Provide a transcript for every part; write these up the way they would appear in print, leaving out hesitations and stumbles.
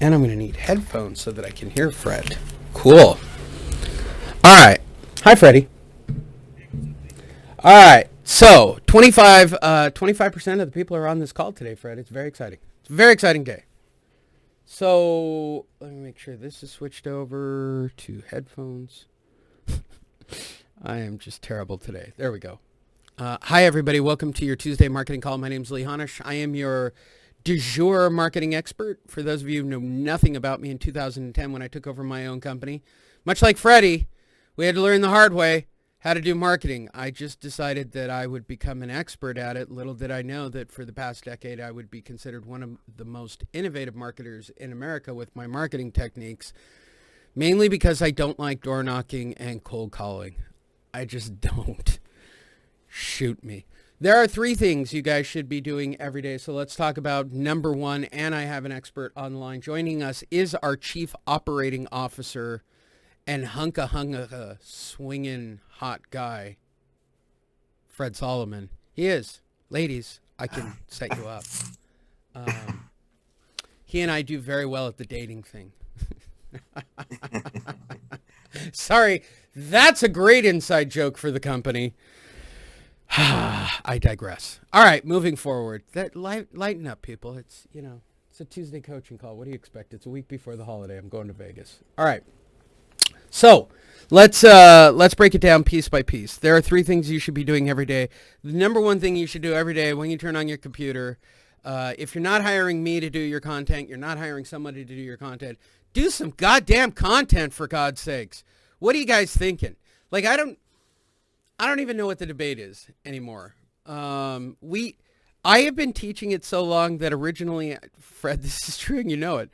And I'm going to need headphones so that I can hear Fred. Cool. All right. Hi, Freddie. All right. So 25% of the people are on this call today, Fred. It's very exciting. It's a very exciting day. So let me make sure this is switched over to headphones. I am just terrible today. There we go. Hi, everybody. Welcome to your Tuesday marketing call. My name is Lee Honish. I am your du jour marketing expert. For those of you who know nothing about me, in 2010 when I took over my own company, much like Freddie, we had to learn the hard way how to do marketing. I just decided that I would become an expert at it. Little did I know that for the past decade, I would be considered one of the most innovative marketers in America with my marketing techniques, mainly because I don't like door knocking and cold calling. I just don't. Shoot me. There are three things you guys should be doing every day. So let's talk about number one, and I have an expert online. Joining us is our Chief Operating Officer and hunka swinging hot guy, Fred Solomon. He is. Ladies, I can set you up. He and I do very well at the dating thing. Sorry, that's a great inside joke for the company. I digress. All right, moving forward. Lighten up, people. It's a Tuesday coaching call. What do you expect? It's a week before the holiday. I'm going to Vegas. All right. So let's break it down piece by piece. There are three things you should be doing every day. The number one thing you should do every day when you turn on your computer, if you're not hiring me to do your content, you're not hiring somebody to do your content, do some goddamn content, for God's sakes. What are you guys thinking? Like, I don't even know what the debate is anymore. I have been teaching it so long that originally, Fred, this is true and you know it,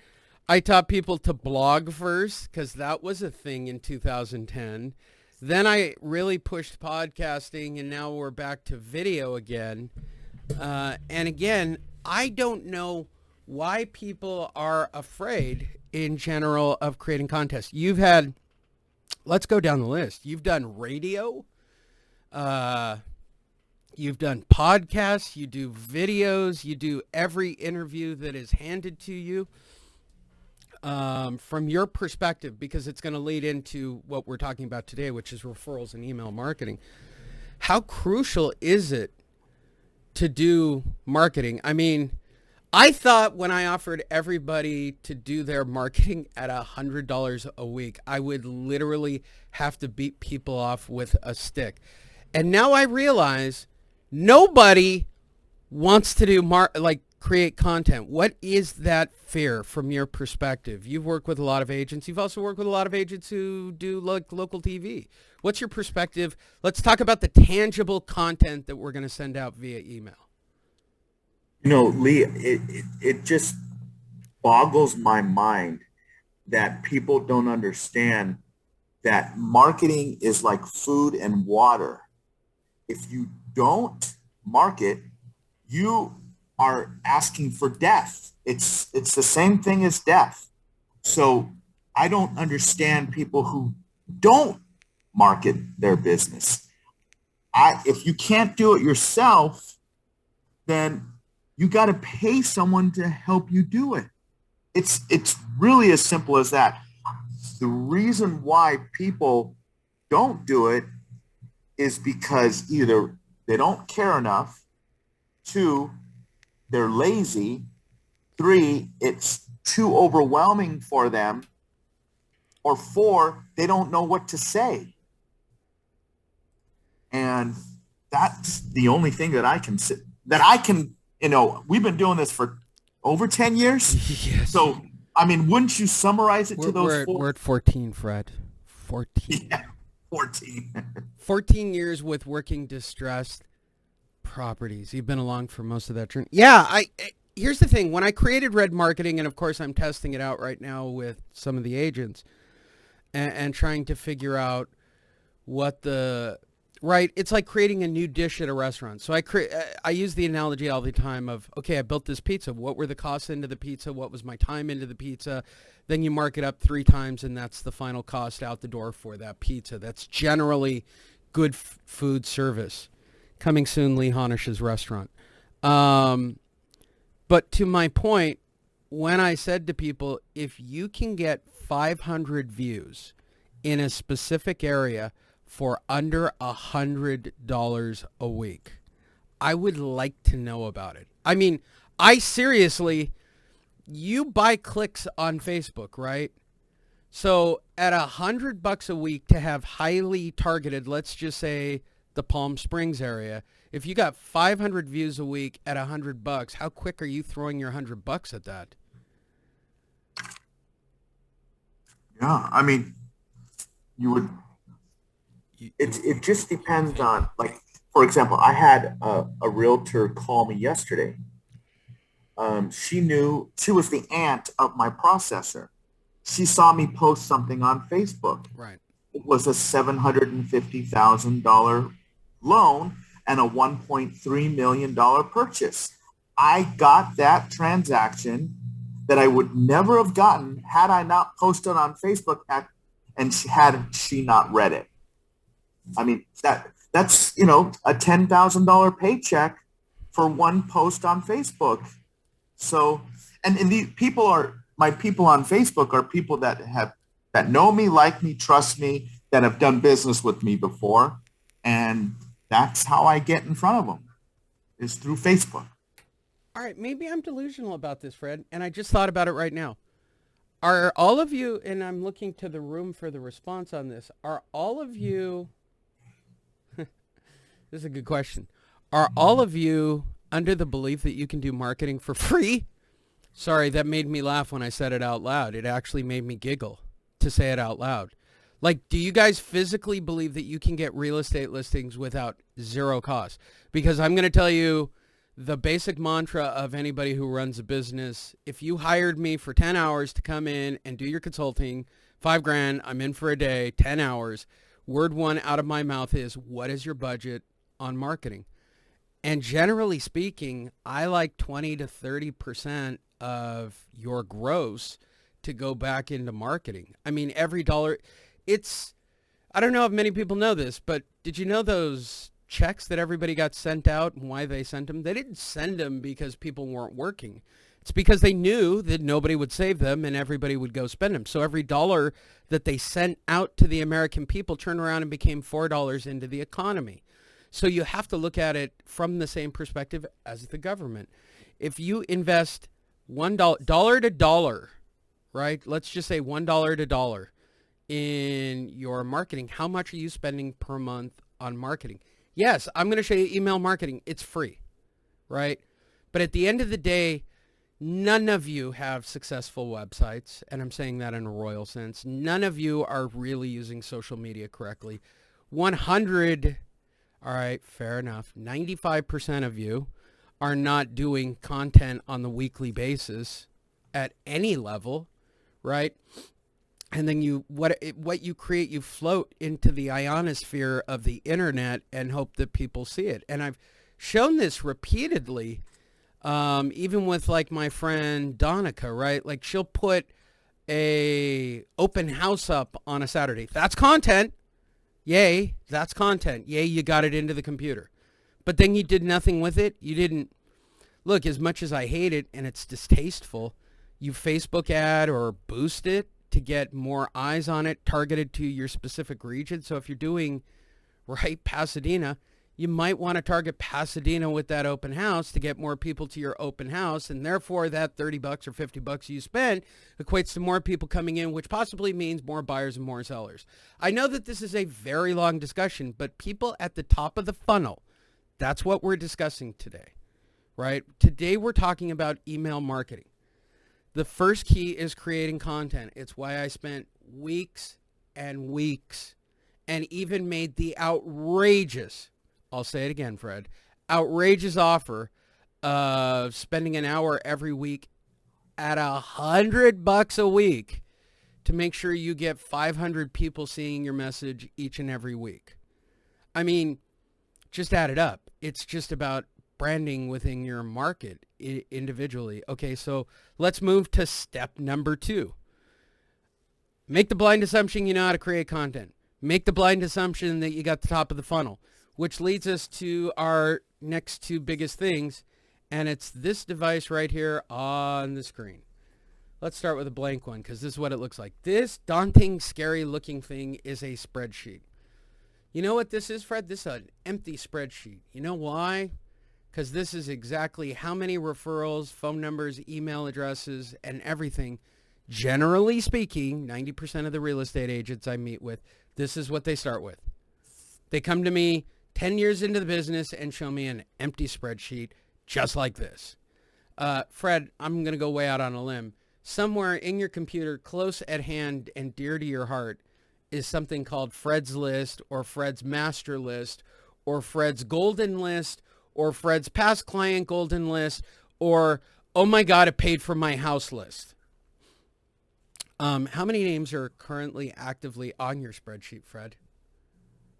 I taught people to blog first because that was a thing in 2010. Then I really pushed podcasting, and now we're back to video again. And again, I don't know why people are afraid in general of creating contests. Let's go down the list. You've done radio. You've done podcasts, you do videos, you do every interview that is handed to you. From your perspective, because it's going to lead into what we're talking about today, which is referrals and email marketing. How crucial is it to do marketing? I mean, I thought when I offered everybody to do their marketing at $100 a week, I would literally have to beat people off with a stick. And now I realize nobody wants to do create content. What is that fear from your perspective? You've worked with a lot of agents. You've also worked with a lot of agents who do local TV. What's your perspective? Let's talk about the tangible content that we're going to send out via email. Lee, it just boggles my mind that people don't understand that marketing is like food and water. If you don't market, you are asking for death. It's the same thing as death. So I don't understand people who don't market their business. If you can't do it yourself, then you got to pay someone to help you do it. It's really as simple as that. The reason why people don't do it is because either they don't care enough, 2, they're lazy, 3, it's too overwhelming for them, or 4, they don't know what to say. And that's the only thing that I can we've been doing this for over 10 years. Yes. So, I mean, wouldn't you summarize it to those 4? We're at 14, Fred. 14. Yeah, 14. 14 years with working distressed properties. You've been along for most of that journey. Yeah, here's the thing. When I created Red Marketing, and of course I'm testing it out right now with some of the agents and trying to figure out what it's like creating a new dish at a restaurant. So I use the analogy all the time of, okay, I built this pizza. What were the costs into the pizza? What was my time into the pizza? Then you mark it up 3 times, and that's the final cost out the door for that pizza. That's generally good food service. Coming soon, Lee Honish's restaurant. But to my point, when I said to people, if you can get 500 views in a specific area for under $100 a week, I would like to know about it. I mean, I seriously, you buy clicks on Facebook, right? So at $100 a week to have highly targeted, let's just say the Palm Springs area, if you got 500 views a week at $100, how quick are you throwing your $100 at that? Yeah, I mean, you would. It just depends on, like, for example, I had a realtor call me yesterday. She was the aunt of my processor. She saw me post something on Facebook. Right. It was a $750,000 loan and a $1.3 million purchase. I got that transaction that I would never have gotten had I not posted on Facebook and had she not read it. I mean, that's a $10,000 paycheck for one post on Facebook. So, and the my people on Facebook are people that know me, like me, trust me, that have done business with me before. And that's how I get in front of them, is through Facebook. All right, maybe I'm delusional about this, Fred, and I just thought about it right now. Are all of you, and I'm looking to the room for the response on this, are all of you, this is a good question, are all of you under the belief that you can do marketing for free? Sorry, that made me laugh when I said it out loud. It actually made me giggle to say it out loud. Like, do you guys physically believe that you can get real estate listings without zero cost? Because I'm going to tell you the basic mantra of anybody who runs a business. If you hired me for 10 hours to come in and do your consulting, $5,000, I'm in for a day, 10 hours. Word one out of my mouth is, what is your budget on marketing? And generally speaking, I like 20 to 30% of your gross to go back into marketing. I mean, every dollar, I don't know if many people know this, but did you know those checks that everybody got sent out and why they sent them? They didn't send them because people weren't working. It's because they knew that nobody would save them and everybody would go spend them. So every dollar that they sent out to the American people turned around and became $4 into the economy. So you have to look at it from the same perspective as the government. If you invest $1 to dollar, right? Let's just say $1 to dollar in your marketing. How much are you spending per month on marketing? Yes, I'm going to show you email marketing. It's free, right? But at the end of the day, none of you have successful websites, and I'm saying that in a royal sense. None of you are really using social media correctly. 100, all right, fair enough. 95% of you are not doing content on the weekly basis at any level, right? And then what you create, you float into the ionosphere of the internet and hope that people see it. And I've shown this repeatedly, even with like my friend Donica, right? Like she'll put a open house up on a Saturday. That's content. Yay, that's content. Yay, you got it into the computer. But then you did nothing with it. You didn't, look, as much as I hate it and it's distasteful, you Facebook ad or boost it to get more eyes on it targeted to your specific region. So if you're doing, right, Pasadena, you might want to target Pasadena with that open house to get more people to your open house. And therefore that $30 or $50 you spend equates to more people coming in, which possibly means more buyers and more sellers. I know that this is a very long discussion, but people at the top of the funnel, that's what we're discussing today, right? Today we're talking about email marketing. The first key is creating content. It's why I spent weeks and weeks and even made the outrageous, I'll say it again, Fred, outrageous offer of spending an hour every week at $100 a week to make sure you get 500 people seeing your message each and every week. I mean, just add it up. It's just about branding within your market individually. Okay, so let's move to step number 2. Make the blind assumption you know how to create content. Make the blind assumption that you got the top of the funnel, which leads us to our next 2 biggest things, and it's this device right here on the screen. Let's start with a blank one because this is what it looks like. This daunting, scary looking thing is a spreadsheet. You know what this is, Fred? This is an empty spreadsheet. You know why? Because this is exactly how many referrals, phone numbers, email addresses, and everything. Generally speaking, 90% of the real estate agents I meet with, this is what they start with. They come to me 10 years into the business and show me an empty spreadsheet just like this. Fred, I'm going to go way out on a limb. Somewhere in your computer, close at hand and dear to your heart, is something called Fred's List or Fred's Master List or Fred's Golden List or Fred's Past Client Golden List or, oh my God, it paid for my house list. How many names are currently actively on your spreadsheet, Fred?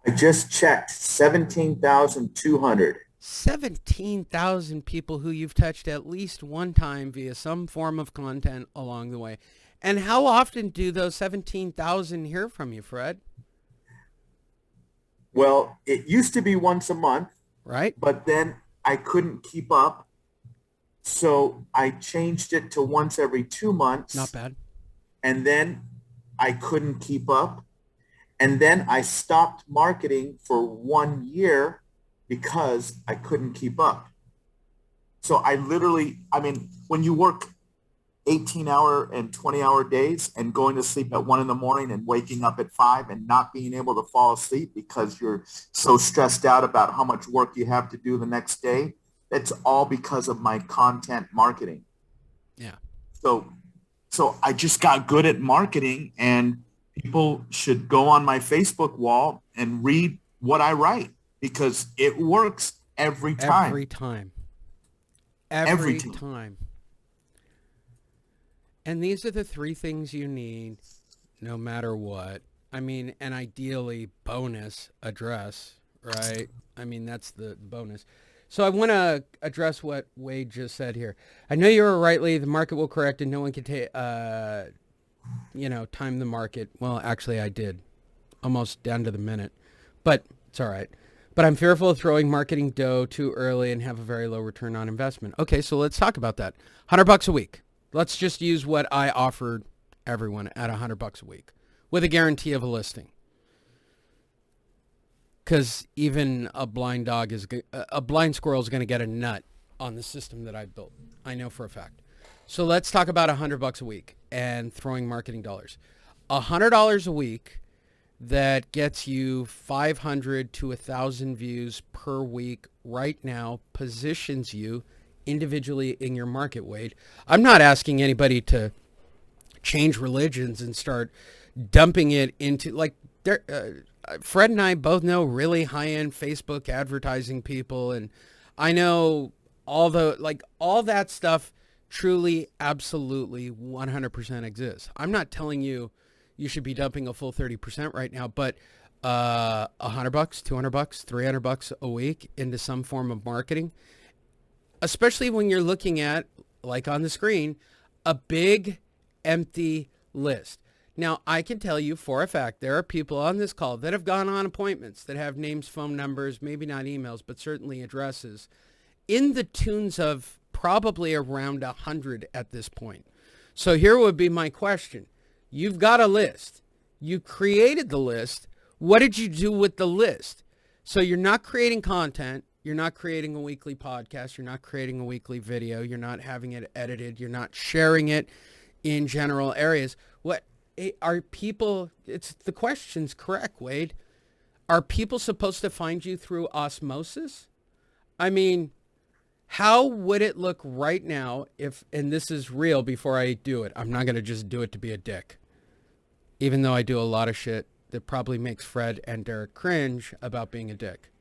I just checked 17,200. 17,000 people who you've touched at least one time via some form of content along the way. And how often do those 17,000 hear from you, Fred? Well, it used to be once a month, Right? but then I couldn't keep up. So I changed it to once every 2 months. Not bad. And then I couldn't keep up. And then I stopped marketing for 1 year because I couldn't keep up. So I mean, when you work 18-hour and 20-hour days and going to sleep at 1 a.m. and waking up at 5 and not being able to fall asleep because you're so stressed out about how much work you have to do the next day, that's all because of my content marketing. Yeah. So I just got good at marketing, and people should go on my Facebook wall and read what I write because it works every time. Every time. Every time. And these are the three things you need no matter what. I mean, and ideally bonus address, right? I mean, that's the bonus. So I want to address what Wade just said here. I know you were rightly, the market will correct and no one can time the market. Well, actually I did, almost down to the minute, but it's all right. But I'm fearful of throwing marketing dough too early and have a very low return on investment. Okay, so let's talk about that. $100 a week. Let's just use what I offered everyone at $100 a week with a guarantee of a listing. Because even a blind squirrel is going to get a nut on the system that I built. I know for a fact. So let's talk about $100 a week and throwing marketing dollars. $100 a week that gets you 500 to 1,000 views per week right now positions you individually in your market, Wade. I'm not asking anybody to change religions and start dumping it into Fred and I both know really high-end Facebook advertising people, and I know all that stuff truly, absolutely, 100% exists. I'm not telling you should be dumping a full 30% right now, but $100, $200, $300 a week into some form of marketing, especially when you're looking at, like on the screen, a big empty list. Now, I can tell you for a fact there are people on this call that have gone on appointments that have names, phone numbers, maybe not emails, but certainly addresses, in the tunes of probably around 100 at this point. So here would be my question. You've got a list. You created the list. What did you do with the list? So you're not creating content. You're not creating a weekly podcast. You're not creating a weekly video. You're not having it edited. You're not sharing it in general areas. What are people, the question's correct, Wade. Are people supposed to find you through osmosis? I mean, how would it look right now if, and this is real before I do it, I'm not going to just do it to be a dick, even though I do a lot of shit that probably makes Fred and Derek cringe about being a dick.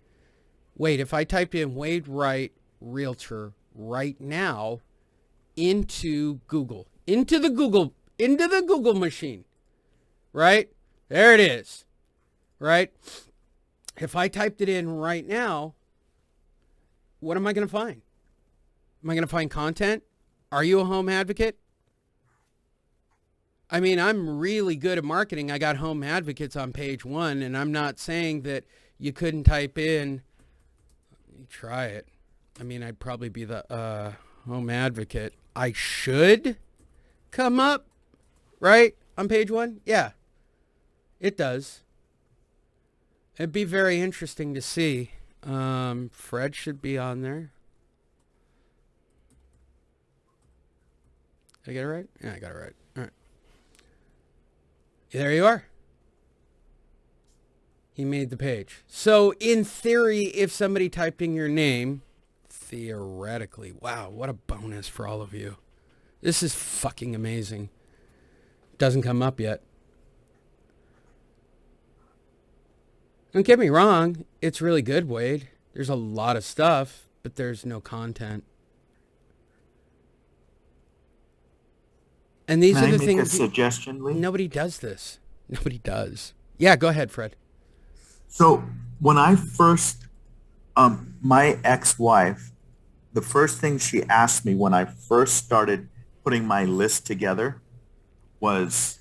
Wait, if I type in Wade Wright Realtor right now into the Google machine, right? There it is, right? If I typed it in right now, what am I going to find? Am I going to find content? Are you a home advocate? I mean, I'm really good at marketing. I got home advocates on page 1, and I'm not saying that you couldn't type in, let me try it. I mean, I'd probably be the home advocate. I should come up, right, on page 1? Yeah, it does. It'd be very interesting to see. Fred should be on there. Did I get it right? Yeah, I got it right. All right. There you are. He made the page. So in theory, if somebody typed in your name, theoretically, wow, what a bonus for all of you. This is fucking amazing. Doesn't come up yet. Don't get me wrong, it's really good, Wade. There's a lot of stuff, but there's no content. And these Can are I the make things. a suggestion, Lee? Nobody does this. Nobody does. Yeah, go ahead, Fred. So when I first, my ex-wife, the first thing she asked me when I first started putting my list together was,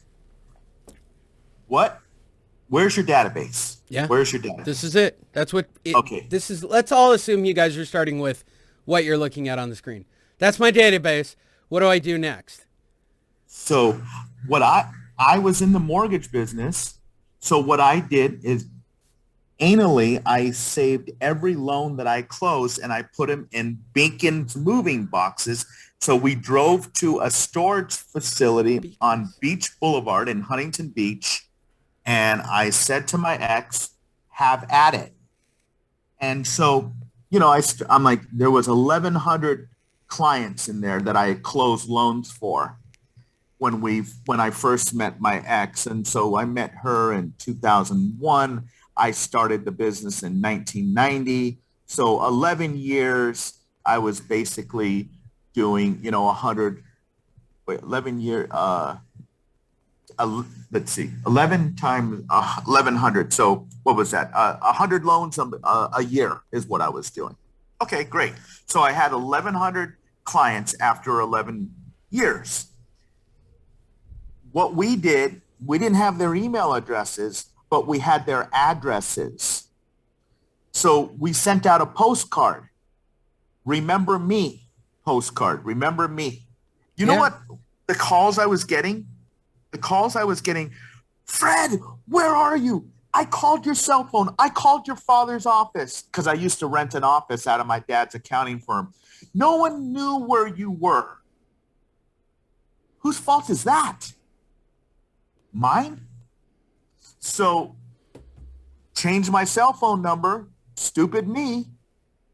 where's your database? Yeah. Where's your database? This is it. That's what Okay. This is. Let's all assume you guys are starting with what you're looking at on the screen. That's my database. What do I do next? So what I was in the mortgage business. So what I did is anally, I saved every loan that I closed and I put them in Binkin's moving boxes. So we drove to a storage facility on Beach Boulevard in Huntington Beach. And I said to my ex, have at it. And so, I'm like, there was 1,100 clients in there that I had closed loans for when I first met my ex. And so I met her in 2001. I started the business in 1990. So 11 years, I was basically doing, 11 times 1,100. So what was that? 100 loans a year is what I was doing. Okay, great. So I had 1,100 clients after 11 years. What we did, we didn't have their email addresses, but we had their addresses. So we sent out a postcard. Remember me postcard. Remember me. You know what? The calls I was getting, Fred, where are you? I called your cell phone. I called your father's office because I used to rent an office out of my dad's accounting firm. No one knew where you were. Whose fault is that? Mine? So change my cell phone number, stupid me,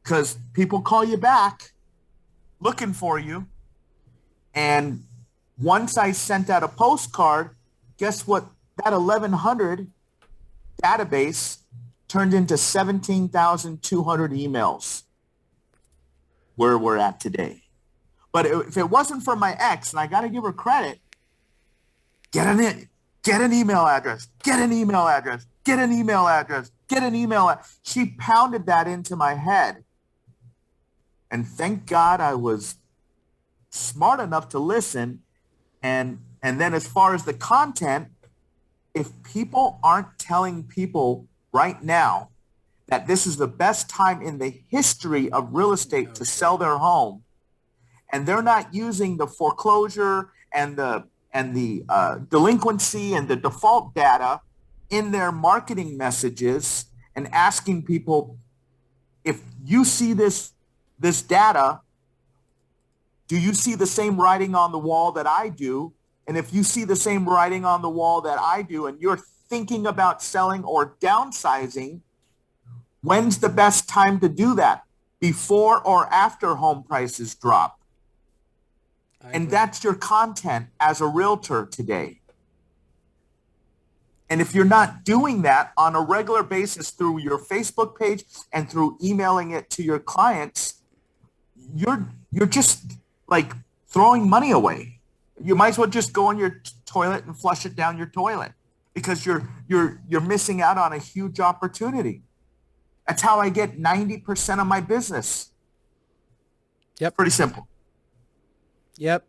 because people call you back looking for you. And once I sent out a postcard, guess what? That 1,100 database turned into 17,200 emails where we're at today. But if it wasn't for my ex, and I got to give her credit, get an email address, get an email address, get an email address, get an email. She pounded that into my head. And thank God I was smart enough to listen. And then as far as the content, if people aren't telling people right now that this is the best time in the history of real estate to sell their home, and they're not using the foreclosure and the delinquency and the default data in their marketing messages and asking people, if you see this data, do you see the same writing on the wall that I do? And if you see the same writing on the wall that I do and you're thinking about selling or downsizing, when's the best time to do that? Before or after home prices drop? And that's your content as a realtor today. And if you're not doing that on a regular basis through your Facebook page and through emailing it to your clients, you're just like throwing money away. You might as well just go in your toilet and flush it down your toilet because you're missing out on a huge opportunity. That's how I get 90% of my business. Yep. Pretty simple. Yep.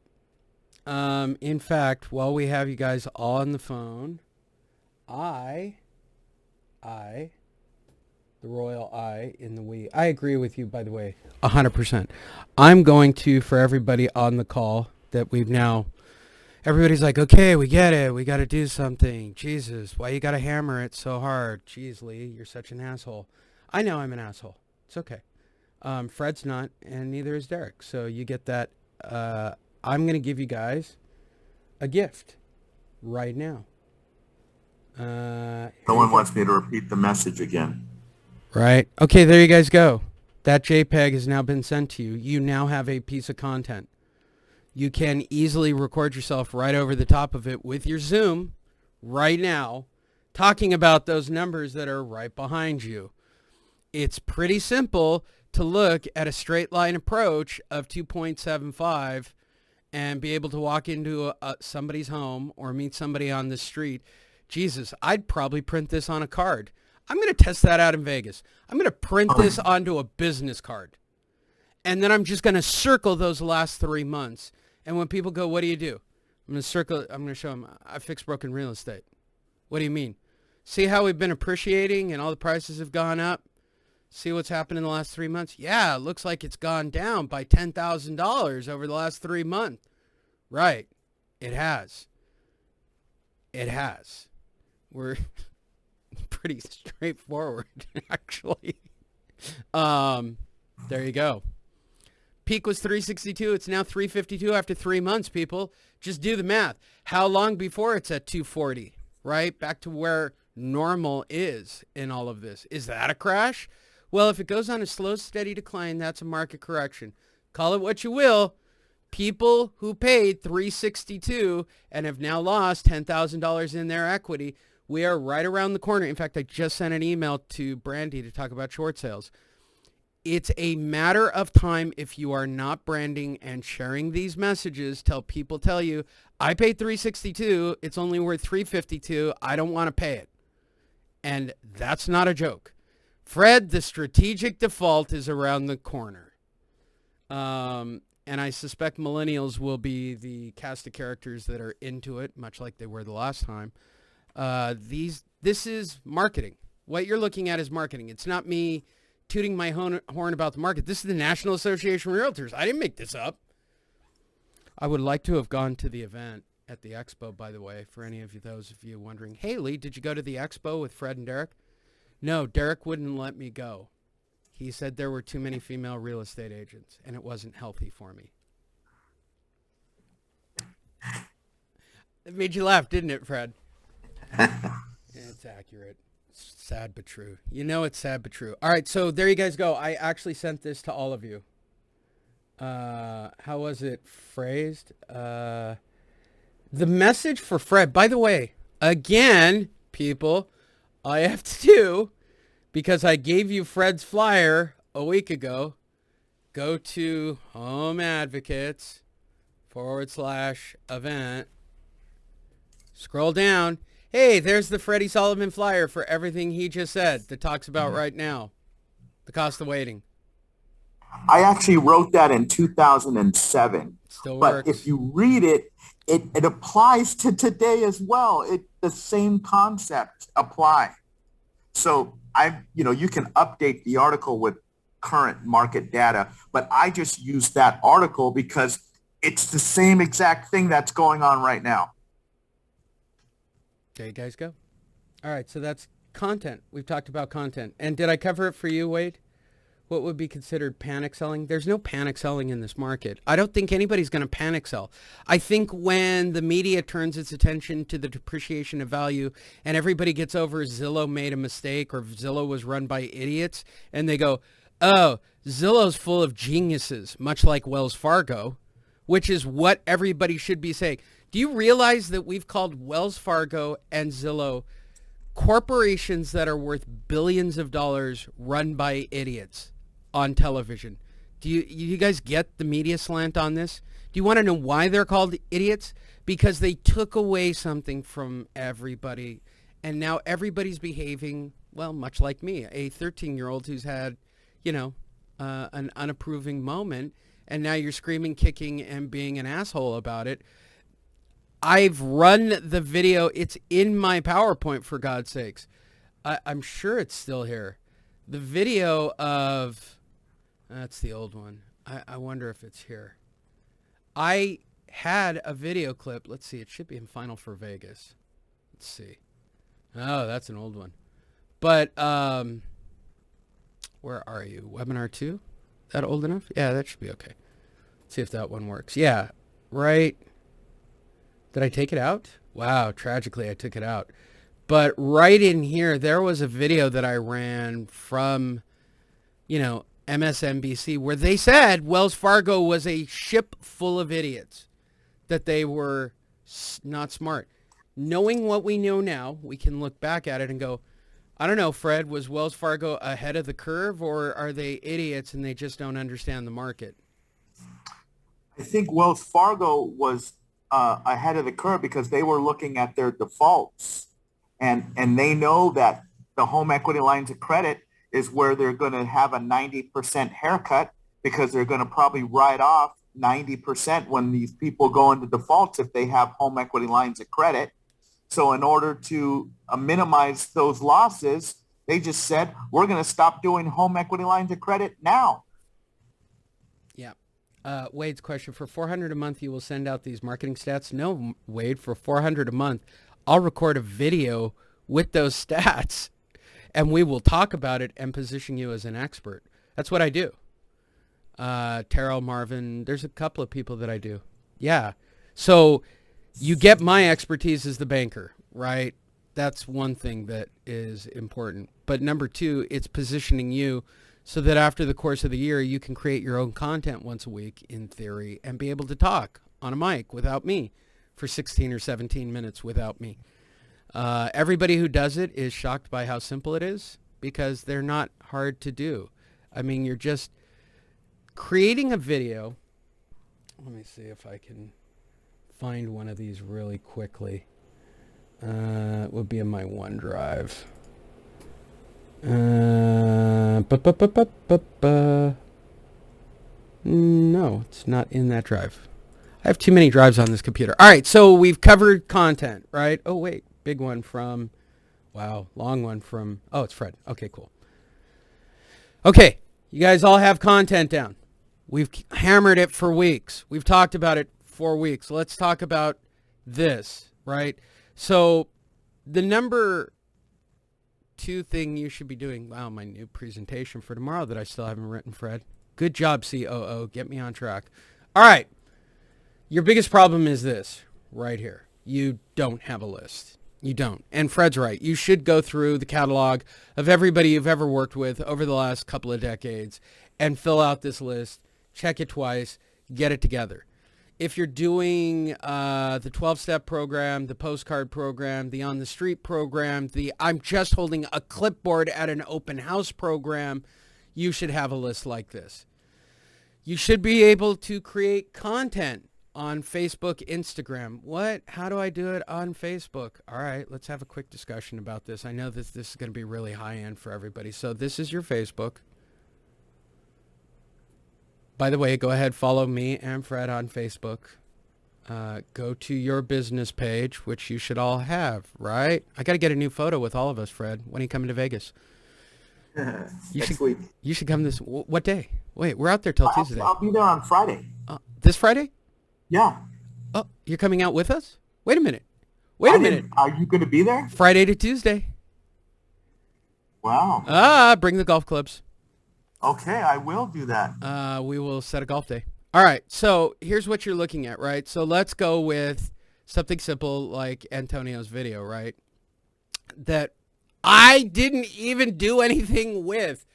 In fact, while we have you guys all on the phone, the royal I in the we, I agree with you, by the way, 100%. I'm going to, for everybody on the call that we've now, everybody's like, okay, we get it. We got to do something. Jesus, why you got to hammer it so hard? Jeez, Lee, you're such an asshole. I know I'm an asshole. It's okay. Fred's not, and neither is Derek. So you get that. I'm going to give you guys a gift right now. Someone wants me to repeat the message again. Right. Okay, there you guys go. That JPEG has now been sent to you. You now have a piece of content. You can easily record yourself right over the top of it with your Zoom right now, talking about those numbers that are right behind you. It's pretty simple to look at a straight line approach of 2.75 and be able to walk into somebody's home or meet somebody on the street. Jesus, I'd probably print this on a card. I'm going to test that out in Vegas. I'm going to print this onto a business card. And then I'm just going to circle those last 3 months. And when people go, what do you do? I'm going to show them, I fix broken real estate. What do you mean? See how we've been appreciating and all the prices have gone up? See what's happened in the last 3 months? Yeah, it looks like it's gone down by $10,000 over the last 3 months. Right. It has. It has. We're pretty straightforward, actually. There you go. Peak was 362. It's now 352 after 3 months, people. Just do the math. How long before it's at 240, right? Back to where normal is in all of this. Is that a crash? Well, if it goes on a slow, steady decline, that's a market correction. Call it what you will. People who paid 362 and have now lost $10,000 in their equity, we are right around the corner. In fact, I just sent an email to Brandy to talk about short sales. It's a matter of time if you are not branding and sharing these messages till people tell you, I paid 362, it's only worth 352, I don't want to pay it. And that's not a joke. Fred, the strategic default is around the corner. And I suspect millennials will be the cast of characters that are into it, much like they were the last time. This is marketing. What you're looking at is marketing. It's not me tooting my horn about the market. This is the National Association of Realtors. I didn't make this up. I would like to have gone to the event at the expo, by the way, for any of you, those of you wondering, hey, Lee, did you go to the expo with Fred and Derek? No, Derek wouldn't let me go. He said there were too many female real estate agents, and it wasn't healthy for me. It made you laugh, didn't it, Fred? It's accurate. It's sad but true. You know it's sad but true. All right, so there you guys go. I actually sent this to all of you. How was it phrased? The message for Fred, by the way, again, people, all you have to do, because I gave you Fred's flyer a week ago, go to Home Advocates /event, scroll down. Hey, there's the Freddie Sullivan flyer for everything he just said that talks about right now, the cost of waiting. I actually wrote that in 2007. Still but works. if you read it, it applies to today as well. The same concepts apply. So you can update the article with current market data, but I just used that article because it's the same exact thing that's going on right now. There you guys go. All right, so that's content. We've talked about content. And did I cover it for you, Wade? What would be considered panic selling? There's no panic selling in this market. I don't think anybody's going to panic sell. I think when the media turns its attention to the depreciation of value and everybody gets over Zillow made a mistake or Zillow was run by idiots, and they go, oh, Zillow's full of geniuses, much like Wells Fargo, which is what everybody should be saying. Do you realize that we've called Wells Fargo and Zillow corporations that are worth billions of dollars run by idiots on television? Do you guys get the media slant on this? Do you want to know why they're called idiots? Because they took away something from everybody, and now everybody's behaving, well, much like me, a 13-year-old who's had, an unapproving moment, and now you're screaming, kicking, and being an asshole about it. I've run the video. It's in my PowerPoint, for God's sakes. I'm sure it's still here. The video of... That's the old one. I wonder if it's here. I had a video clip. Let's see. It should be in Final for Vegas. Let's see. Oh, that's an old one. But where are you? Webinar 2? That old enough? Yeah, that should be okay. Let's see if that one works. Yeah, right. Did I take it out? Wow, tragically I took it out. But right in here, there was a video that I ran from, MSNBC, where they said Wells Fargo was a ship full of idiots, that they were not smart. Knowing what we know now, we can look back at it and go, I don't know, Fred, was Wells Fargo ahead of the curve, or are they idiots and they just don't understand the market? I think Wells Fargo was ahead of the curve because they were looking at their defaults, and they know that the home equity lines of credit is where they're going to have a 90% haircut, because they're going to probably write off 90% when these people go into defaults if they have home equity lines of credit. So in order to minimize those losses, they just said, we're going to stop doing home equity lines of credit now. Yeah. Wade's question, for $400 a month, you will send out these marketing stats? No, Wade, for $400 a month, I'll record a video with those stats, and we will talk about it and position you as an expert. That's what I do. Terrell, Marvin, there's a couple of people that I do. Yeah. So you get my expertise as the banker, right? That's one thing that is important. But number two, it's positioning you so that after the course of the year, you can create your own content once a week, in theory, and be able to talk on a mic without me for 16 or 17 minutes without me. Everybody who does it is shocked by how simple it is, because they're not hard to do. I mean, you're just creating a video. Let me see if I can find one of these really quickly. It would be in my OneDrive. No, it's not in that drive. I have too many drives on this computer. All right, so we've covered content, right? Oh, wait, big one from, wow, long one from, oh, it's Fred. Okay, cool. Okay, you guys all have content down. We've hammered it for weeks. We've talked about it for weeks. Let's talk about this, right? So the number 2 thing you should be doing, wow, my new presentation for tomorrow that I still haven't written, Fred. Good job, COO. Get me on track. All right. Your biggest problem is this right here. You don't have a list. You don't. And Fred's right. You should go through the catalog of everybody you've ever worked with over the last couple of decades and fill out this list, check it twice, get it together. If you're doing the 12-step program, the postcard program, the on the street program, the I'm just holding a clipboard at an open house program, you should have a list like this. You should be able to create content on Facebook, Instagram. What? How do I do it on Facebook? All right, let's have a quick discussion about this. I know this is going to be really high end for everybody. So this is your Facebook. By the way, go ahead, follow me and Fred on Facebook. Go to your business page, which you should all have, right? I got to get a new photo with all of us, Fred. When are you coming to Vegas? Next week. You should come this, what day? Wait, we're out there till Tuesday. I'll be there on Friday. This Friday? Yeah. Oh, you're coming out with us? Wait a minute. Wait a minute. Are you going to be there? Friday to Tuesday. Wow. Bring the golf clubs. Okay, I will do that. We will set a golf day. All right, so here's what you're looking at, right? So let's go with something simple like Antonio's video, right? That I didn't even do anything with,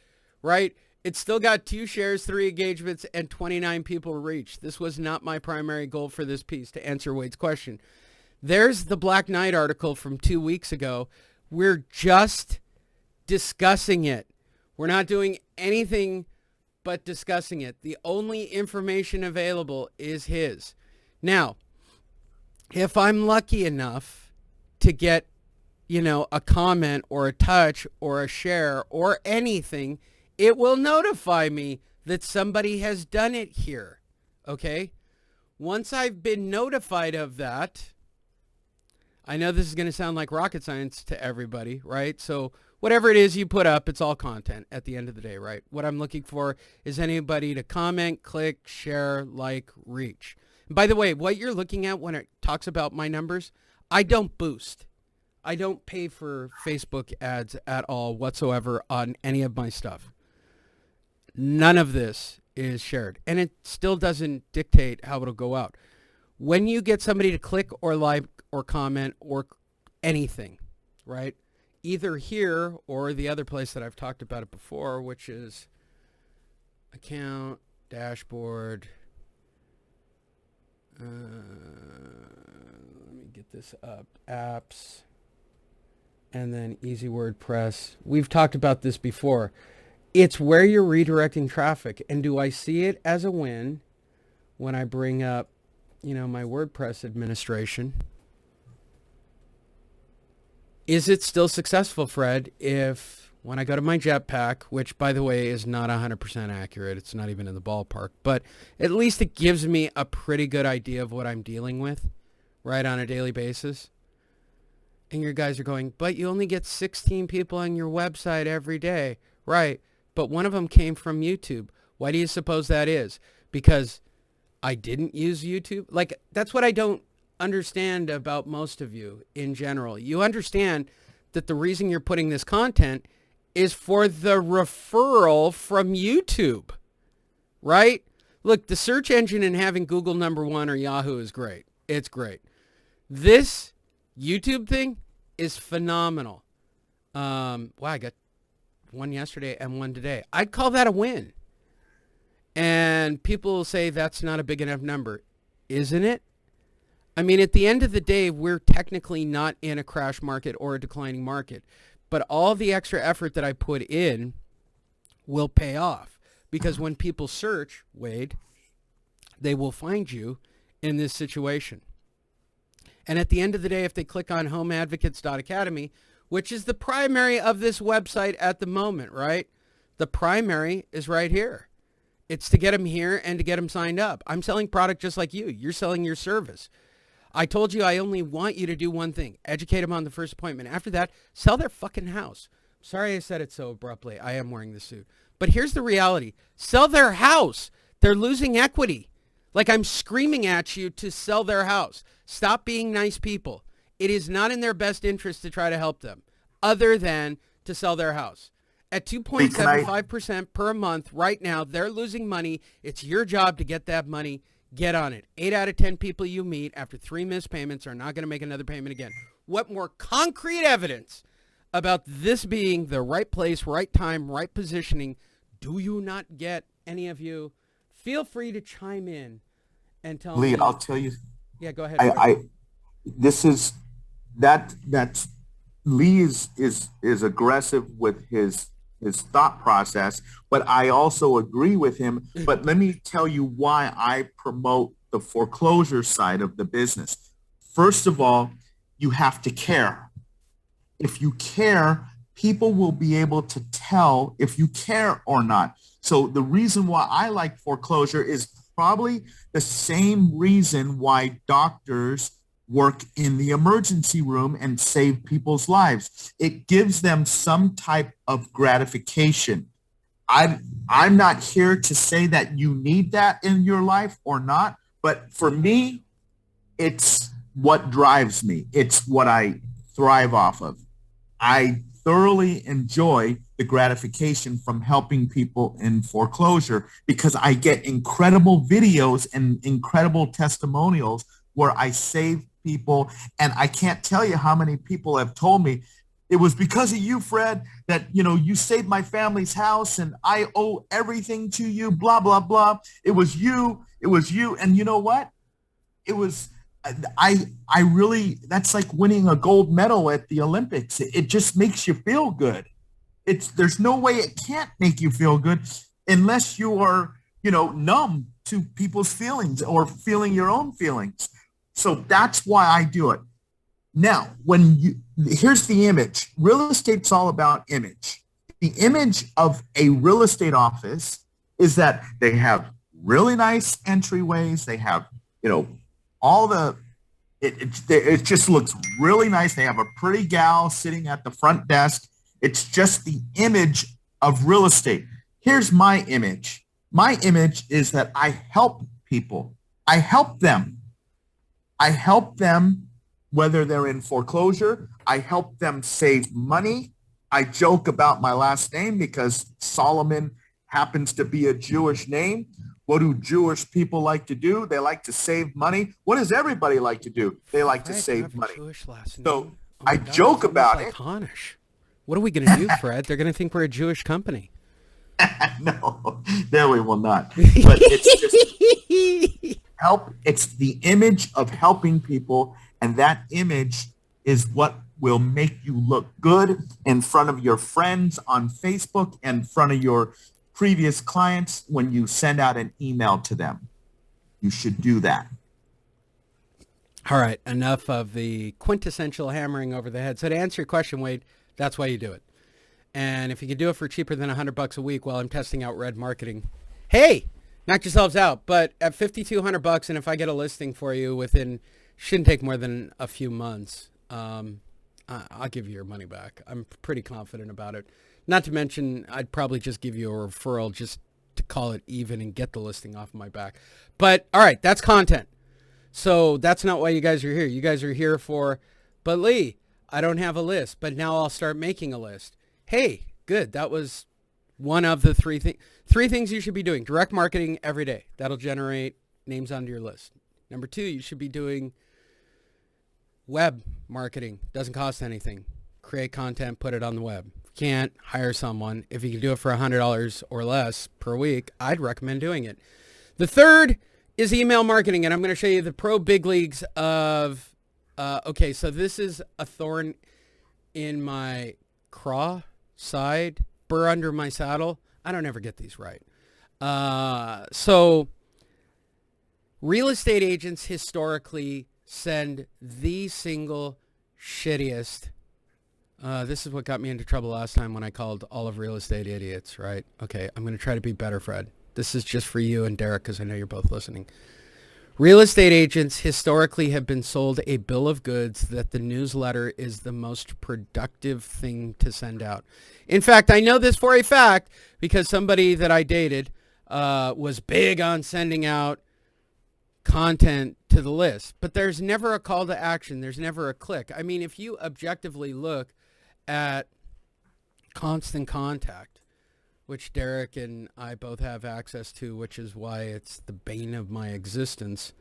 right? It's still got 2 shares, 3 engagements, and 29 people reached. This was not my primary goal for this piece, to answer Wade's question. There's the Black Knight article from 2 weeks ago. We're just discussing it. We're not doing anything but discussing it. The only information available is his. Now, if I'm lucky enough to get, a comment or a touch or a share or anything, it will notify me that somebody has done it here. Okay? Once I've been notified of that, I know this is going to sound like rocket science to everybody, right? So whatever it is you put up, it's all content at the end of the day, right? What I'm looking for is anybody to comment, click, share, like, reach. By the way, what you're looking at when it talks about my numbers, I don't boost. I don't pay for Facebook ads at all whatsoever on any of my stuff. None of this is shared. And it still doesn't dictate how it'll go out. When you get somebody to click or like or comment or anything, right? Either here or the other place that I've talked about it before, which is account, dashboard. Let me get this up. Apps. And then Easy WordPress. We've talked about this before. It's where you're redirecting traffic. And do I see it as a win when I bring up, my WordPress administration? Is it still successful, Fred, if when I go to my Jetpack, which, by the way, is not 100% accurate, it's not even in the ballpark, but at least it gives me a pretty good idea of what I'm dealing with, right, on a daily basis. And your guys are going, but you only get 16 people on your website every day. Right, but one of them came from YouTube. Why do you suppose that is? Because I didn't use YouTube? Like, that's what I don't understand about most of you in general. You understand that the reason you're putting this content is for the referral from YouTube, right? Look, the search engine and having Google #1 or Yahoo is great. It's great. This YouTube thing is phenomenal. Wow, I got one yesterday and one today. I'd call that a win. And people will say that's not a big enough number. Isn't it? I mean, at the end of the day, we're technically not in a crash market or a declining market. But all the extra effort that I put in will pay off. Because when people search, Wade, they will find you in this situation. And at the end of the day, if they click on homeadvocates.academy, which is the primary of this website at the moment, right? The primary is right here. It's to get them here and to get them signed up. I'm selling product just like you. You're selling your service. I told you I only want you to do one thing. Educate them on the first appointment. After that, sell their fucking house. Sorry I said it so abruptly. I am wearing the suit. But here's the reality. Sell their house. They're losing equity. Like, I'm screaming at you to sell their house. Stop being nice people. It is not in their best interest to try to help them other than to sell their house. At 2.75% per month right now, they're losing money. It's your job to get that money. Get on it. 8 out of 10 people you meet after 3 missed payments are not going to make another payment again. What more concrete evidence about this being the right place, right time, right positioning do you not get, any of you? Feel free to chime in and tell me. Lee, I'll tell you. Yeah, go ahead. Lee is aggressive with his thought process, but I also agree with him. But let me tell you why I promote the foreclosure side of the business. First of all, you have to care. If you care, people will be able to tell if you care or not. So the reason why I like foreclosure is probably the same reason why doctors work in the emergency room and save people's lives. It gives them some type of gratification. I'm not here to say that you need that in your life or not, but for me, it's what drives me. It's what I thrive off of. I thoroughly enjoy the gratification from helping people in foreclosure because I get incredible videos and incredible testimonials where I save people. And I can't tell you how many people have told me, it was because of you, Fred, that, you saved my family's house and I owe everything to you, blah, blah, blah. It was you. And you know what? It was, I really, that's like winning a gold medal at the Olympics. It just makes you feel good. There's no way it can't make you feel good unless you are, numb to people's feelings or feeling your own feelings. So that's why I do it. Now, here's the image. Real estate's all about image. The image of a real estate office is that they have really nice entryways. They have, all the, it just looks really nice. They have a pretty gal sitting at the front desk. It's just the image of real estate. Here's my image. My image is that I help people. I help them. I help them whether they're in foreclosure. I help them save money. I joke about my last name because Solomon happens to be a Jewish name. What do Jewish people like to do? They like to save money. What does everybody like to do? They like to save money. Jewish last name. So Oh my I God, joke it's almost about like it. Hanish. What are we going to do, Fred? They're going to think we're a Jewish company. No, there we will not. But it's just help. It's the image of helping people, and that image is what will make you look good in front of your friends on Facebook and in front of your previous clients when you send out an email to them. You should do that. All right, enough of the quintessential hammering over the head. So to answer your question, Wade, that's why you do it. And if you could do it for cheaper than $100 a week while I'm testing out Red Marketing, hey, knock yourselves out. But at $5,200, and if I get a listing for you within, shouldn't take more than a few months, I'll give you your money back. I'm pretty confident about it. Not to mention, I'd probably just give you a referral just to call it even and get the listing off my back. But all right, that's content. So that's not why you guys are here. You guys are here for, but Lee, I don't have a list, but now I'll start making a list. Hey, good. That was one of the three things you should be doing. Direct marketing every day. That'll generate names onto your list. Number 2, you should be doing web marketing. Doesn't cost anything. Create content, put it on the web. If you can't, hire someone. If you can do it for $100 or less per week, I'd recommend doing it. The third is email marketing, and I'm going to show you the pro big leagues of, okay, so this is a thorn in my craw side, burr under my saddle. I don't ever get these right. So real estate agents historically send the single shittiest. This is what got me into trouble last time when I called all of real estate idiots, right? Okay, I'm going to try to be better, Fred. This is just for you and Derek because I know you're both listening. Real estate agents historically have been sold a bill of goods that the newsletter is the most productive thing to send out. In fact, I know this for a fact because somebody that I dated was big on sending out content to the list, but there's never a call to action. There's never a click. I mean, if you objectively look at Constant Contact, which Derek and I both have access to, which is why it's the bane of my existence.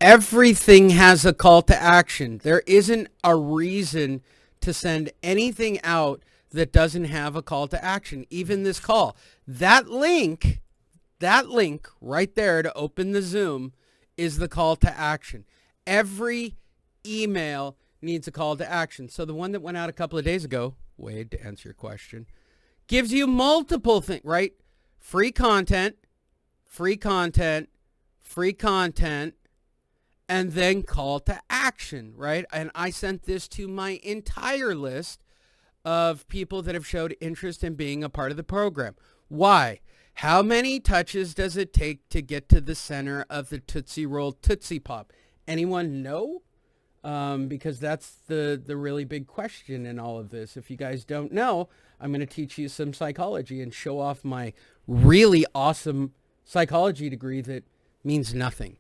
Everything has a call to action. There isn't a reason to send anything out that doesn't have a call to action. Even this call. That link right there to open the Zoom is the call to action. Every email needs a call to action. So the one that went out a couple of days ago, Wade, to answer your question, gives you multiple things, right? Free content, free content, free content, and then call to action, right? And I sent this to my entire list of people that have showed interest in being a part of the program. Why? How many touches does it take to get to the center of the Tootsie Roll Tootsie Pop? Anyone know? Because that's the really big question in all of this. If you guys don't know, I'm going to teach you some psychology and show off my really awesome psychology degree that means nothing.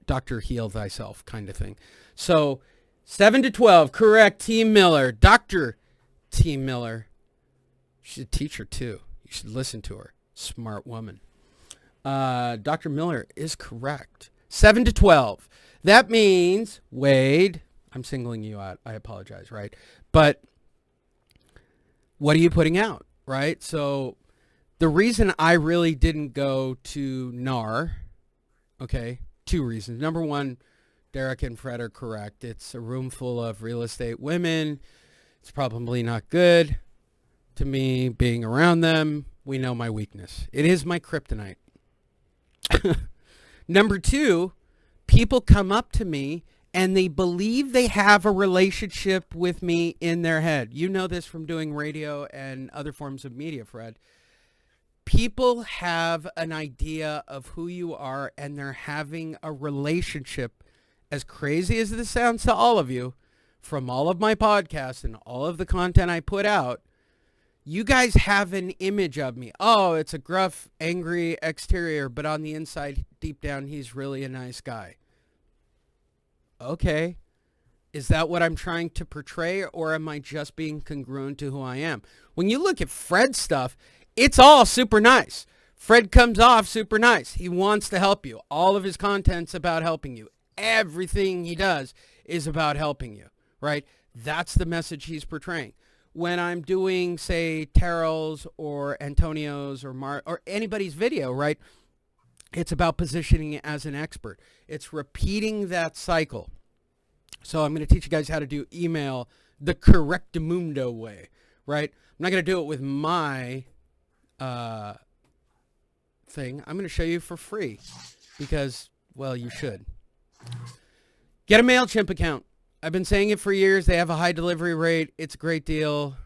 Dr. Heal Thyself kind of thing. So 7 to 12, correct, T. Miller. Dr. T. Miller. She's a teacher too. You should listen to her. Smart woman. Dr. Miller is correct. 7 to 12. That means, Wade, I'm singling you out. I apologize, right? But what are you putting out, right? So the reason I really didn't go to NAR, okay, 2 reasons. Number 1, Derek and Fred are correct. It's a room full of real estate women. It's probably not good to me being around them. We know my weakness. It is my kryptonite. Number 2, people come up to me and they believe they have a relationship with me in their head. You know this from doing radio and other forms of media, Fred. People have an idea of who you are and they're having a relationship. As crazy as this sounds to all of you, from all of my podcasts and all of the content I put out, You guys have an image of me. Oh, it's a gruff, angry exterior, but on the inside, deep down, he's really a nice guy. Okay. Is that what I'm trying to portray, or am I just being congruent to who I am? When you look at Fred's stuff, it's all super nice. Fred comes off super nice. He wants to help you. All of his content's about helping you. Everything he does is about helping you, right? That's the message he's portraying. When I'm doing, say, Terrell's or Antonio's or anybody's video, right? It's about positioning as an expert. It's repeating that cycle. So I'm going to teach you guys how to do email the correctamundo way, right? I'm not going to do it with my thing. I'm going to show you for free because, well, you should. Get a MailChimp account. I've been saying it for years. They have a high delivery rate. It's a great deal.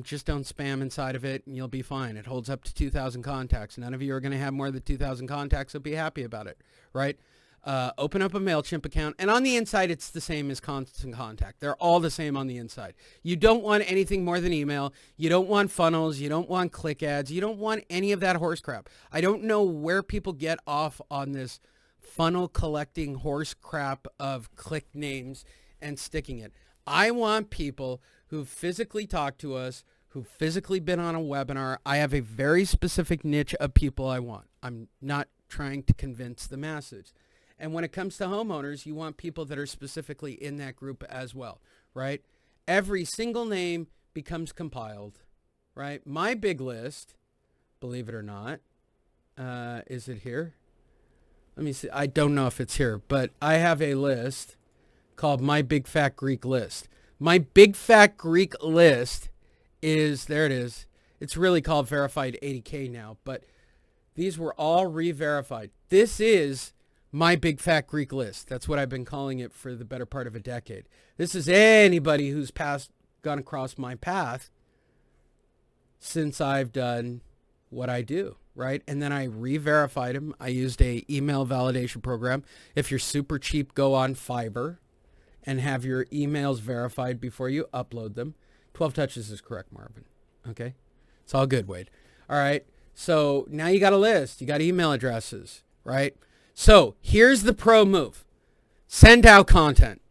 Just don't spam inside of it and you'll be fine. It holds up to 2,000 contacts. None of you are going to have more than 2,000 contacts, so be happy about it, right? Open up a MailChimp account, and on the inside, it's the same as Constant Contact. They're all the same on the inside. You don't want anything more than email. You don't want funnels. You don't want click ads. You don't want any of that horse crap. I don't know where people get off on this funnel collecting horse crap of click names and sticking it. I want people who physically talk to us, who've physically been on a webinar. I have a very specific niche of people I want. I'm not trying to convince the masses. And when it comes to homeowners, you want people that are specifically in that group as well, right? Every single name becomes compiled, right? My big list, believe it or not, is it here? Let me see. I don't know if it's here, but I have a list called My Big Fat Greek List. My Big Fat Greek List is, there it is. It's really called Verified 80K now, but these were all re-verified. This is My Big Fat Greek List. That's what I've been calling it for the better part of a decade. This is anybody who's gone across my path since I've done what I do, right? And then I re-verified them. I used a email validation program. If you're super cheap, go on Fiverr and have your emails verified before you upload them. 12 touches is correct, Marvin. Okay? It's all good, Wade. All right. So now you got a list. You got email addresses, right? So here's the pro move. Send out content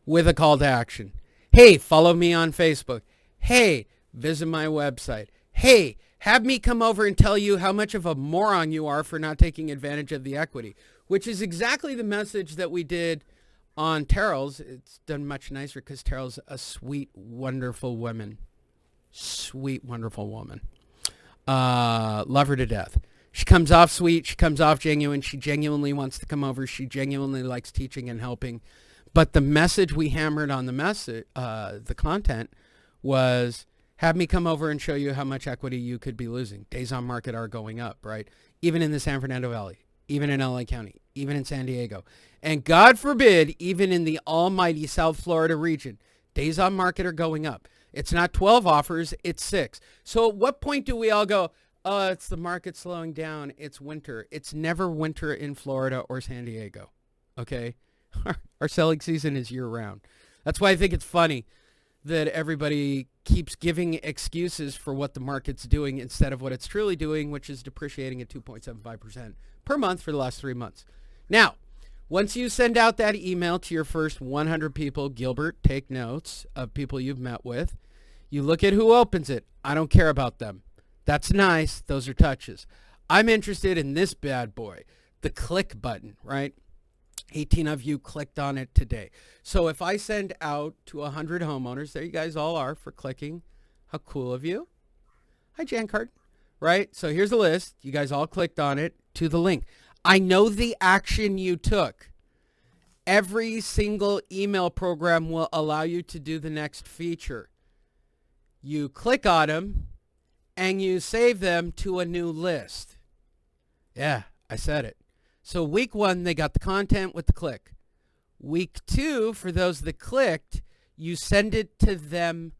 with a call to action. Hey, follow me on Facebook. Hey, visit my website. Hey, have me come over and tell you how much of a moron you are for not taking advantage of the equity, which is exactly the message that we did on Terrell's. It's done much nicer because Terrell's a sweet, wonderful woman. Sweet, wonderful woman. Love her to death. She comes off sweet. She comes off genuine. She genuinely wants to come over. She genuinely likes teaching and helping. But the message we hammered on the content was, have me come over and show you how much equity you could be losing. Days on market are going up, right? Even in the San Fernando Valley, even in LA County, even in San Diego. And God forbid, even in the almighty South Florida region, days on market are going up. It's not 12 offers, it's 6. So at what point do we all go, oh, it's the market slowing down, it's winter. It's never winter in Florida or San Diego, okay? Our selling season is year-round. That's why I think it's funny that everybody keeps giving excuses for what the market's doing instead of what it's truly doing, which is depreciating at 2.75% per month for the last 3 months. Now, once you send out that email to your first 100 people, Gilbert, take notes of people you've met with. You look at who opens it. I don't care about them. That's nice. Those are touches. I'm interested in this bad boy, the click button, right? 18 of you clicked on it today. So if I send out to 100 homeowners, there you guys all are for clicking. How cool of you. Hi, Jan Card. Right? So here's a list. You guys all clicked on it to the link. I know the action you took. Every single email program will allow you to do the next feature. You click on them and you save them to a new list. Yeah, I said it. So week 1, they got the content with the click. Week 2, for those that clicked, you send it to them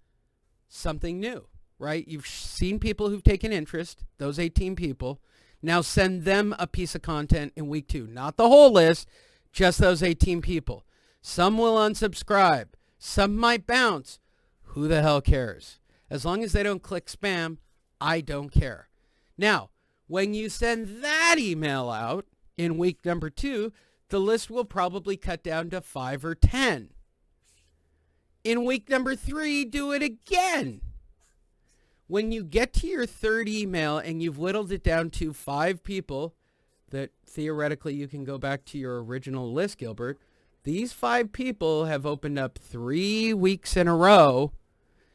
something new, right? You've seen people who've taken interest, those 18 people. Now send them a piece of content in week 2. Not the whole list, just those 18 people. Some will unsubscribe. Some might bounce. Who the hell cares? As long as they don't click spam, I don't care. Now, when you send that email out in week number 2, the list will probably cut down to 5 or 10. In week number 3, do it again. When you get to your third email and you've whittled it down to 5 people that theoretically you can go back to your original list, Gilbert, these 5 people have opened up 3 weeks in a row.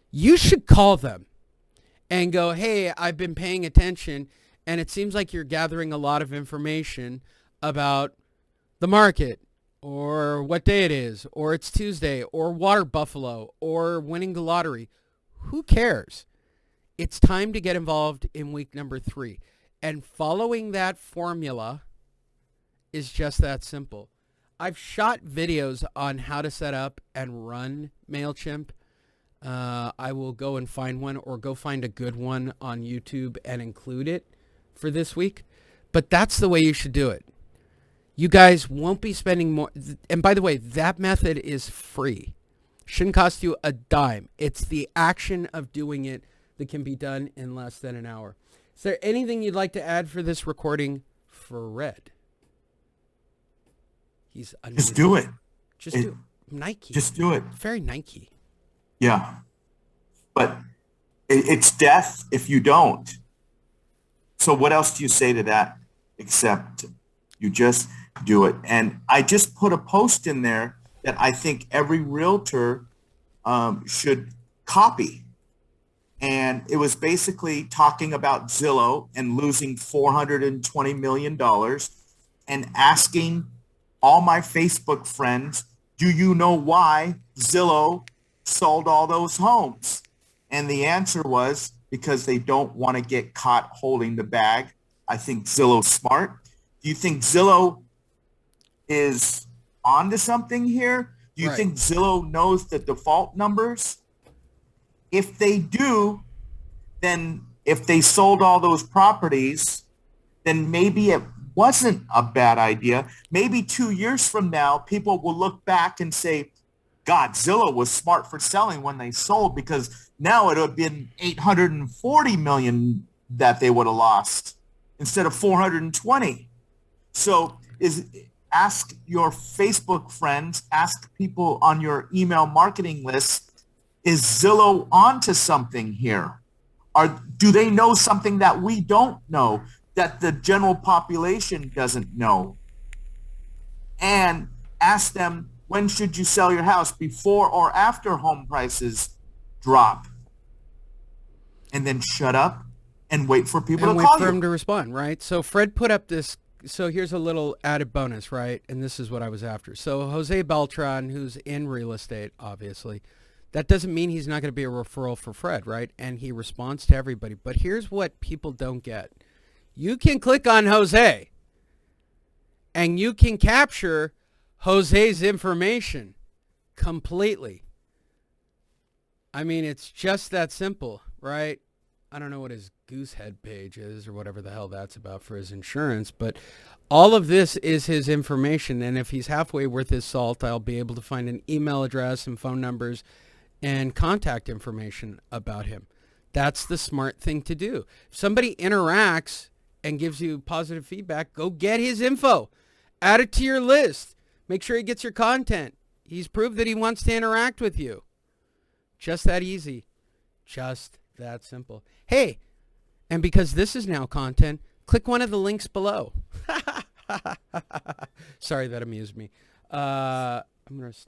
You should call them and go, hey, I've been paying attention, and it seems like you're gathering a lot of information about the market, or what day it is, or it's Tuesday, or water buffalo, or winning the lottery. Who cares? It's time to get involved in week number 3. And following that formula is just that simple. I've shot videos on how to set up and run MailChimp. I will go and find one, or go find a good one on YouTube and include it for this week. But that's the way you should do it. You guys won't be spending more. And by the way, that method is free. Shouldn't cost you a dime. It's the action of doing it that can be done in less than an hour. Is there anything you'd like to add for this recording, Fred? He's unmuted. Just do it. Just do it. Nike. Just do it. Very Nike. Yeah. But it's death if you don't. So what else do you say to that except you just do it? And I just put a post in there that I think every realtor should copy. And it was basically talking about Zillow and losing $420 million and asking all my Facebook friends, do you know why Zillow sold all those homes? And the answer was because they don't want to get caught holding the bag. I think Zillow's smart. Do you think Zillow is onto something here? Do you think Zillow knows the default numbers? If they do, then if they sold all those properties, then maybe it wasn't a bad idea. Maybe 2 years from now, people will look back and say, God, Zillow was smart for selling when they sold, because now it would have been $840 million that they would have lost instead of 420. So ask your Facebook friends, ask people on your email marketing list, is Zillow onto something here? Or do they know something that we don't know, that the general population doesn't know? And ask them, when should you sell your house, before or after home prices drop? And then shut up and wait for people to call you. And wait for them to respond, right? So Fred put up this. So here's a little added bonus, right? And this is what I was after. So Jose Beltran, who's in real estate, obviously, that doesn't mean he's not going to be a referral for Fred, right? And he responds to everybody. But here's what people don't get. You can click on Jose and you can capture Jose's information completely. I mean, it's just that simple, right? I don't know what his Goosehead page is or whatever the hell that's about for his insurance, but all of this is his information. And if he's halfway worth his salt, I'll be able to find an email address and phone numbers and contact information about him. That's the smart thing to do. If somebody interacts and gives you positive feedback, go get his info. Add it to your list. Make sure he gets your content. He's proved that he wants to interact with you. Just that easy. Just that simple. Hey, and because this is now content, click one of the links below. Sorry, that amused me. I'm going to